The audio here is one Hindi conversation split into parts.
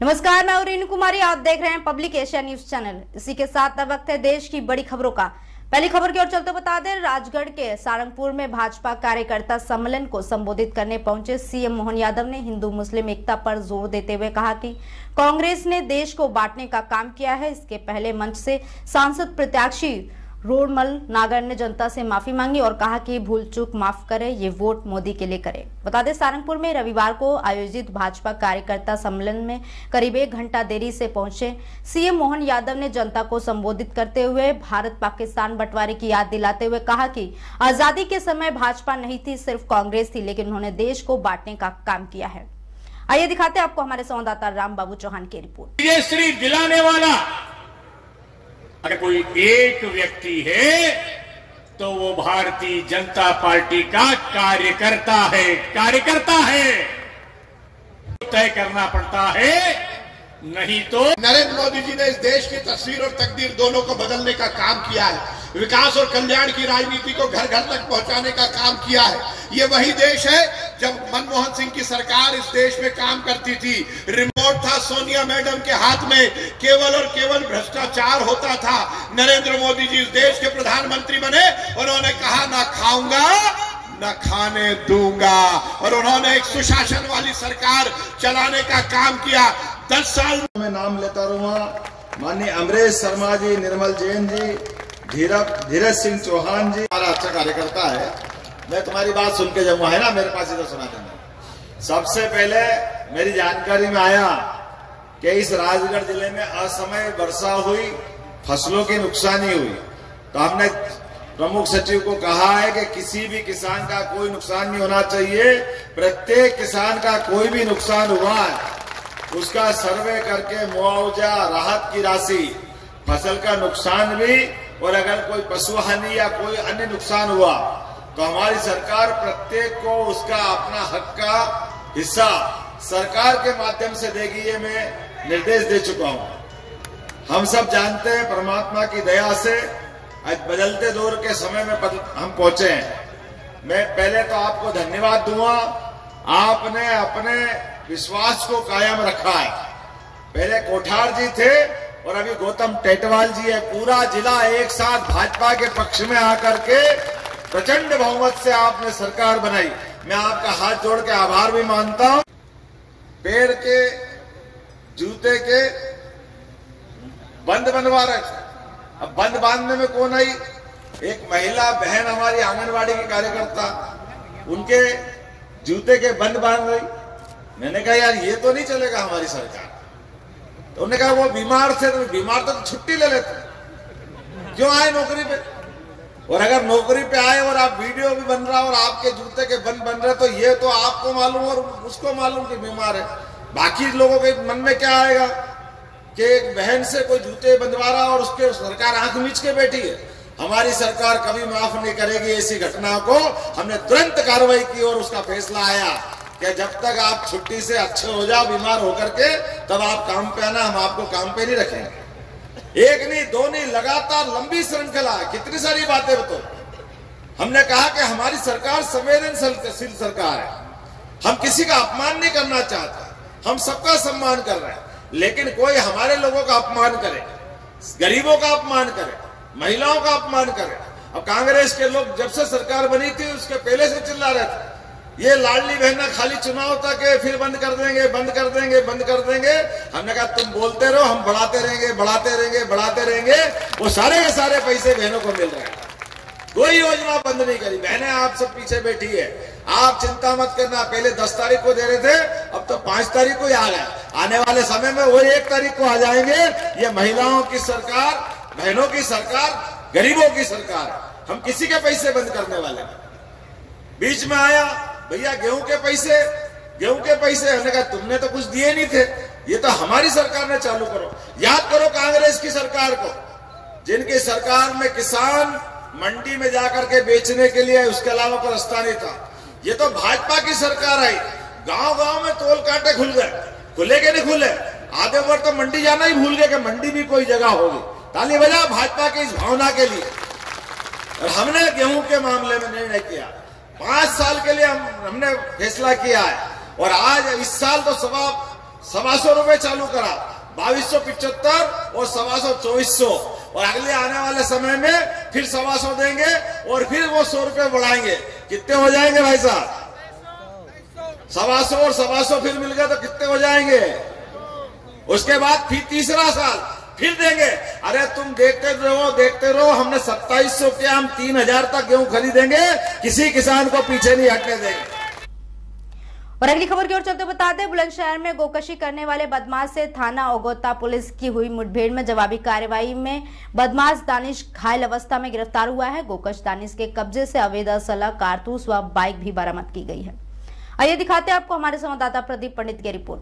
नमस्कार, मैं रेणु कुमारी। आप देख रहे हैं पब्लिक एशिया न्यूज चैनल। इसी के साथ अब वक्त है देश की बड़ी खबरों का। पहली खबर की ओर चलते बता दें, राजगढ़ के सारंगपुर में भाजपा कार्यकर्ता सम्मेलन को संबोधित करने पहुंचे सीएम मोहन यादव ने हिंदू मुस्लिम एकता पर जोर देते हुए कहा कि कांग्रेस ने देश को बांटने का काम किया है। इसके पहले मंच से सांसद प्रत्याशी रोडमल नागर ने जनता से माफी मांगी और कहा कि भूल चूक माफ करे, ये वोट मोदी के लिए करे। बता दें, सारंगपुर में रविवार को आयोजित भाजपा कार्यकर्ता सम्मेलन में करीब 1 घंटा देरी से पहुंचे सीएम मोहन यादव ने जनता को संबोधित करते हुए भारत पाकिस्तान बंटवारे की याद दिलाते हुए कहा कि आजादी के समय भाजपा नहीं थी, सिर्फ कांग्रेस थी, लेकिन उन्होंने देश को बांटने का काम किया है। आइए दिखाते हैं आपको हमारे संवाददाता राम बाबू चौहान की रिपोर्ट। ये श्री दिलाने वाला अगर कोई एक व्यक्ति है तो वो भारतीय जनता पार्टी का कार्यकर्ता है। तय करना पड़ता है, नहीं तो नरेंद्र मोदी जी ने इस देश की तस्वीर और तकदीर दोनों को बदलने का काम किया है। विकास और कल्याण की राजनीति को घर घर तक पहुंचाने का काम किया है। ये वही देश है जब मनमोहन सिंह की सरकार इस देश में काम करती थी, रिमोट था सोनिया मैडम के हाथ में, केवल और केवल भ्रष्टाचार होता था। नरेंद्र मोदी जी इस देश के प्रधानमंत्री बने, उन्होंने कहा ना खाऊंगा न खाने दूंगा, और उन्होंने एक सुशासन वाली सरकार चलाने का काम किया। 10 साल में नाम लेता रहूंगा, माननीय अमरेश शर्मा जी, निर्मल जैन जी, धीरज सिंह चौहान जी, हमारा अच्छा कार्यकर्ता है। मैं तुम्हारी बात सुन के जाऊंगा, है ना, मेरे पास इधर सुना देना। सबसे पहले मेरी जानकारी में आया कि इस राजगढ़ जिले में असमय वर्षा हुई, फसलों की नुकसानी हुई, तो हमने प्रमुख सचिव को कहा है कि किसी भी किसान का कोई नुकसान नहीं होना चाहिए। प्रत्येक किसान का कोई भी नुकसान हुआ है उसका सर्वे करके मुआवजा, राहत की राशि, फसल का नुकसान भी, और अगर कोई पशु हानि या कोई अन्य नुकसान हुआ तो हमारी सरकार प्रत्येक को उसका अपना हक का हिस्सा सरकार के माध्यम से देगी। ये मैं निर्देश दे चुका हूं। हम सब जानते हैं परमात्मा की दया से आज बदलते दौर के समय में हम पहुंचे हैं। मैं पहले तो आपको धन्यवाद दूंगा, आपने अपने विश्वास को कायम रखा है। पहले कोठार जी थे और अभी गौतम टेटवाल जी है। पूरा जिला एक साथ भाजपा के पक्ष में आकर के प्रचंड बहुमत से आपने सरकार बनाई। मैं आपका हाथ जोड़ के आभार भी मानता हूं। पैर के जूते के बंद बनवा रहे थे, अब बंद बांधने में कौन आई? एक महिला बहन हमारी आंगनवाड़ी की कार्यकर्ता, उनके जूते के बंद बांध रही। मैंने कहा यार ये तो नहीं चलेगा हमारी सरकार। तो उन्होंने कहा वो बीमार थे, तो बीमार तो छुट्टी ले लेते, क्यों आए नौकरी पे? और अगर नौकरी पे आए और आप वीडियो भी बन रहा और आपके जूते के बंद बन रहे, तो ये तो आपको मालूम और उसको मालूम कि बीमार है। बाकी लोगों के मन में क्या आएगा कि एक बहन से कोई जूते बंधवा रहा और उसके सरकार आंख मीच के बैठी है। हमारी सरकार कभी माफ नहीं करेगी ऐसी घटना को। हमने तुरंत कार्रवाई की और उसका फैसला आया कि जब तक आप छुट्टी से अच्छे हो जाओ बीमार होकर के, तब आप काम पे आना, हम आपको काम पे नहीं रखेंगे। एक नहीं, दो नहीं, लगातार लंबी श्रृंखला, कितनी सारी बातें बताओ। हमने कहा कि हमारी सरकार संवेदनशील सरकार है, हम किसी का अपमान नहीं करना चाहते, हम सबका सम्मान कर रहे हैं, लेकिन कोई हमारे लोगों का अपमान करे, गरीबों का अपमान करे, महिलाओं का अपमान करे। अब कांग्रेस के लोग जब से सरकार बनी थी उसके पहले से चिल्ला रहे थे ये लाडली बहना खाली चुनाव तक है, फिर बंद कर देंगे, बंद कर देंगे, बंद कर देंगे। हमने कहा तुम बोलते रहो, हम बढ़ाते रहेंगे, बढ़ाते रहेंगे, बढ़ाते रहेंगे। वो सारे के सारे पैसे बहनों को मिल रहे हैं, कोई योजना बंद नहीं करी। बहनें आप सब पीछे बैठी है, आप चिंता मत करना। पहले 10 तारीख को दे रहे थे, अब तो 5 तारीख को ही आ गया। आने वाले समय में वो 1 तारीख को आ जाएंगे। ये महिलाओं की सरकार, बहनों की सरकार, गरीबों की सरकार। हम किसी के पैसे बंद करने वाले। बीच में आया भैया गेहूं के पैसे, हमने कहा तुमने तो कुछ दिए नहीं थे, ये तो हमारी सरकार ने चालू करो। याद करो कांग्रेस की सरकार को, जिनकी सरकार में किसान मंडी में जाकर के बेचने के लिए उसके अलावा कोई रास्ता नहीं था। ये तो भाजपा की सरकार आई, गांव गांव में तोल कांटे खुल गए, खुले के नहीं खुले। आधे वर्ष तो मंडी जाना ही भूल गए कि मंडी भी कोई जगह होगी। ताली बजा भाजपा की इस भावना के लिए। और हमने गेहूं के मामले में निर्णय किया, 5 साल के लिए हमने फैसला किया है। और आज इस साल तो 125 रुपए चालू करा, 2275 और 2400 और अगले आने वाले समय में फिर 125 देंगे और फिर वो 100 रुपए बढ़ाएंगे। कितने हो जाएंगे भाई साहब? 125 और 125 फिर मिल गए तो कितने हो जाएंगे? उसके बाद फिर तीसरा साल फिर देंगे। अरे तुम देखते रहो, हमने 2700 के हम 3000 तक गेहूं खरीदेंगे, किसी किसान को पीछे नहीं हटने देंगे। और अगली खबर की ओर चलते बता दें, बुलंदशहर में गोकशी करने वाले बदमाश से थाना ओगोता पुलिस की हुई मुठभेड़ में जवाबी कार्रवाई में बदमाश दानिश घायल अवस्था में गिरफ्तार हुआ है। गोकश दानिश के कब्जे से अवैध असला, कारतूस व बाइक भी बरामद की गई है। आइए दिखाते हैं आपको हमारे संवाददाता प्रदीप पंडित की रिपोर्ट।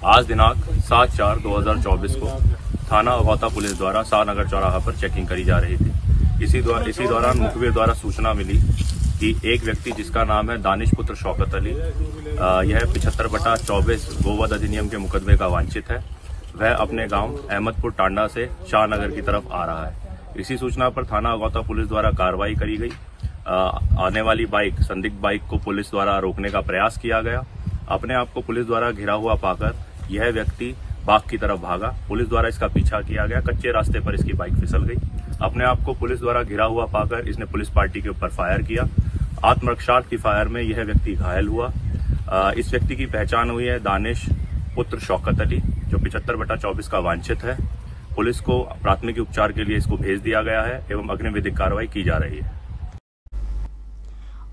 आज दिनांक 7/4/2024 को थाना ओगोता पुलिस द्वारा शाहनगर चौराहा पर चेकिंग करी जा रही थी। इसी दौरान मुखबिर द्वारा सूचना मिली कि एक व्यक्ति जिसका नाम है दानिश पुत्र शौकत अली, यह 75/24 गोवध अधिनियम के मुकदमे का वांछित है। वह अपने गांव अहमदपुर टांडा से शाहनगर की तरफ आ रहा है। इसी सूचना पर थाना ओगोता पुलिस द्वारा कार्रवाई करी गई। आने वाली बाइक, संदिग्ध बाइक को पुलिस द्वारा रोकने का प्रयास किया गया। अपने आप को पुलिस द्वारा घिरा हुआ पाकर यह व्यक्ति बाग की तरफ भागा। पुलिस द्वारा इसका पीछा किया गया। कच्चे रास्ते पर इसकी बाइक फिसल गई। अपने आप को पुलिस द्वारा घिरा हुआ पाकर इसने पुलिस पार्टी के ऊपर फायर किया। आत्मरक्षार्थ की फायर में यह व्यक्ति घायल हुआ। इस व्यक्ति की पहचान हुई है दानिश पुत्र शौकत अली, जो 75/24 का वांछित है। पुलिस को प्राथमिक उपचार के लिए इसको भेज दिया गया है एवं अग्रिम विधिक कार्रवाई की जा रही है।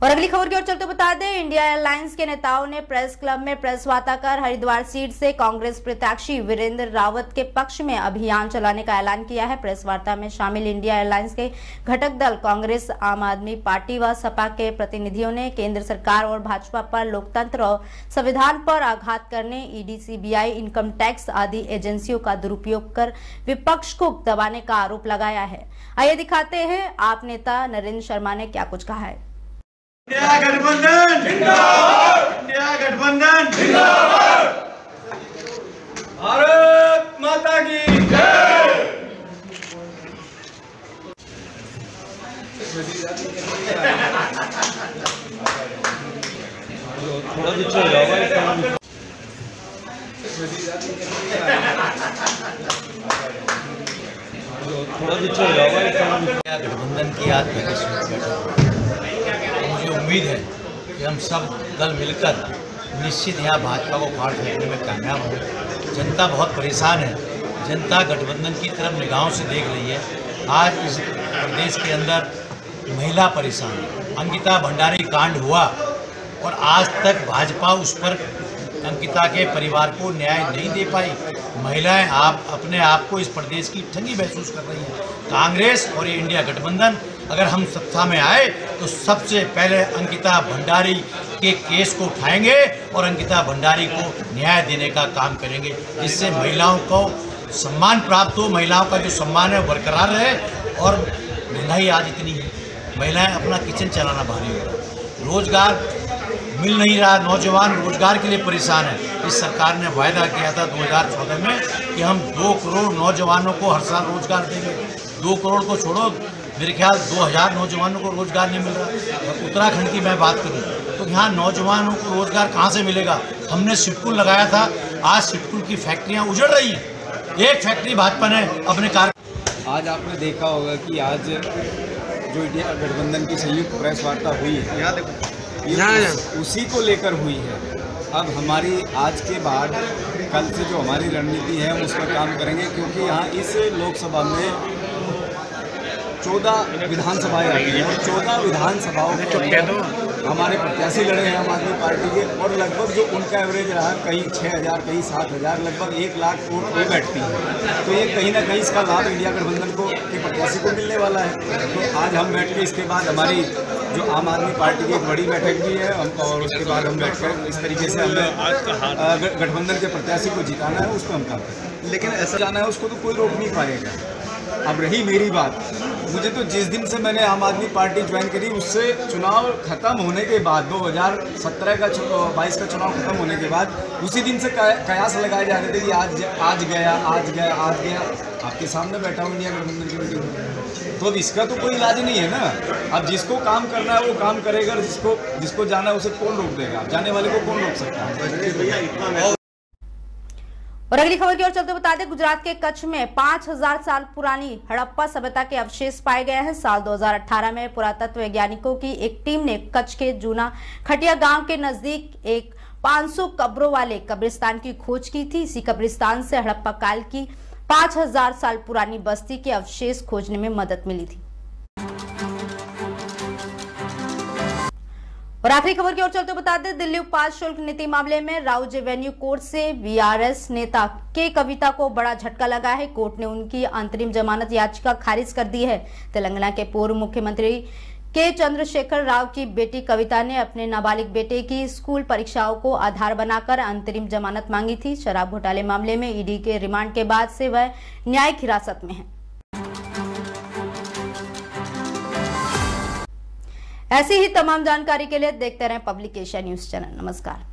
और अगली खबर की ओर चलते बता दें, इंडिया एयरलाइंस के नेताओं ने प्रेस क्लब में प्रेस वार्ता कर हरिद्वार सीट से कांग्रेस प्रत्याशी वीरेंद्र रावत के पक्ष में अभियान चलाने का ऐलान किया है। प्रेस वार्ता में शामिल इंडिया एयरलाइंस के घटक दल कांग्रेस, आम आदमी पार्टी व सपा के प्रतिनिधियों ने केंद्र सरकार और भाजपा पर लोकतंत्र और संविधान पर आघात करने, ईडी, सीबीआई, इनकम टैक्स आदि एजेंसियों का दुरुपयोग कर विपक्ष को दबाने का आरोप लगाया है। आइए दिखाते हैं आप नेता नरेंद्र शर्मा ने क्या कुछ कहा है। इंडिया गठबंधन जिंदाबाद, इंडिया गठबंधन जिंदाबाद, भारत माता की जय। गठबंधन की आज मुझे उम्मीद है कि हम सब दल मिलकर निश्चित यहाँ भाजपा को फाड़ फेंकने में कामयाब होंगे। जनता बहुत परेशान है। जनता गठबंधन की तरफ निगाहों से देख रही है। आज इस प्रदेश के अंदर महिला परेशान है। अंकिता भंडारी कांड हुआ और आज तक भाजपा उस पर अंकिता के परिवार को न्याय नहीं दे पाई। महिलाएं आप अपने आप को इस प्रदेश की ठगी महसूस कर रही हैं। कांग्रेस और ये इंडिया गठबंधन अगर हम सत्ता में आए तो सबसे पहले अंकिता भंडारी के केस को उठाएंगे और अंकिता भंडारी को न्याय देने का काम करेंगे, जिससे महिलाओं को सम्मान प्राप्त हो, महिलाओं का जो सम्मान है बरकरार रहे। और महंगाई आज इतनी है, महिलाएं अपना किचन चलाना भारी हो रहा है, रोजगार मिल नहीं रहा, नौजवान रोजगार के लिए परेशान है। इस सरकार ने वायदा किया था 2014 में कि हम 2 करोड़ नौजवानों को हर साल रोजगार देंगे। 2 करोड़ को छोड़ो, मेरे ख्याल 2000 नौजवानों को रोजगार नहीं मिल रहा। और उत्तराखंड की मैं बात करूं तो यहाँ नौजवानों को रोजगार कहाँ से मिलेगा? हमने सिटकुल लगाया था, आज सिटकुल की फैक्ट्रियाँ उजड़ रही हैं। एक फैक्ट्री भाजपा ने अपने आज आपने देखा होगा कि आज जो इंडिया गठबंधन की संयुक्त प्रेस वार्ता हुई है, यहाँ देखो, उसी को लेकर हुई है। अब हमारी आज के बाद कल से जो हमारी रणनीति है हम उस पर काम करेंगे, क्योंकि यहाँ इस लोकसभा में 14 विधानसभाएं आई हैं और 14 विधानसभाओं में हमारे प्रत्याशी लड़े हैं आम आदमी पार्टी के, और लगभग जो उनका एवरेज रहा कहीं 6000, कहीं 7000, लगभग 1 लाख वोट पे बैठती है। तो ये कहीं ना कहीं इसका लाभ इंडिया गठबंधन को के प्रत्याशी को मिलने वाला है। तो आज हम बैठ के इसके बाद हमारी जो आम आदमी पार्टी की एक बड़ी बैठक भी है और उसके बाद हम बैठकर इस तरीके से हमें गठबंधन के प्रत्याशी को जिताना है, उस पर हम काम करें। लेकिन ऐसा जाना है उसको तो कोई रोक नहीं पाएगा। अब रही मेरी बात, मुझे तो जिस दिन से मैंने आम आदमी पार्टी ज्वाइन करी उससे चुनाव खत्म होने के बाद 2017 का 22 का चुनाव खत्म होने के बाद उसी दिन से कयास लगाए जा रहे थे कि आज गया। आपके सामने बैठा हूँ इंडिया गठबंधन की मीटिंग में। तो अब इसका तो कोई इलाज नहीं है ना। अब जिसको काम करना है वो काम करेगा, जिसको जाना है उसे कौन रोक देगा? जाने वाले को कौन रोक सकता है? और अगली खबर की ओर चलते बता दें, गुजरात के कच्छ में 5000 साल पुरानी हड़प्पा सभ्यता के अवशेष पाए गए हैं। साल 2018 में पुरातत्व वैज्ञानिकों की एक टीम ने कच्छ के जूना खटिया गांव के नजदीक एक 500 कब्रों वाले कब्रिस्तान की खोज की थी। इसी कब्रिस्तान से हड़प्पा काल की 5000 साल पुरानी बस्ती के अवशेष खोजने में मदद मिली थी। और आखिरी खबर की ओर चलते बता दें, दिल्ली उत्पाद शुल्क नीति मामले में राउज एवेन्यू कोर्ट से वीआरएस नेता के कविता को बड़ा झटका लगा है। कोर्ट ने उनकी अंतरिम जमानत याचिका खारिज कर दी है। तेलंगाना के पूर्व मुख्यमंत्री के चंद्रशेखर राव की बेटी कविता ने अपने नाबालिग बेटे की स्कूल परीक्षाओं को आधार बनाकर अंतरिम जमानत मांगी थी। शराब घोटाले मामले में ईडी के रिमांड के बाद से वह न्यायिक हिरासत में है। ऐसी ही तमाम जानकारी के लिए देखते रहें पब्लिक एशिया न्यूज चैनल। नमस्कार।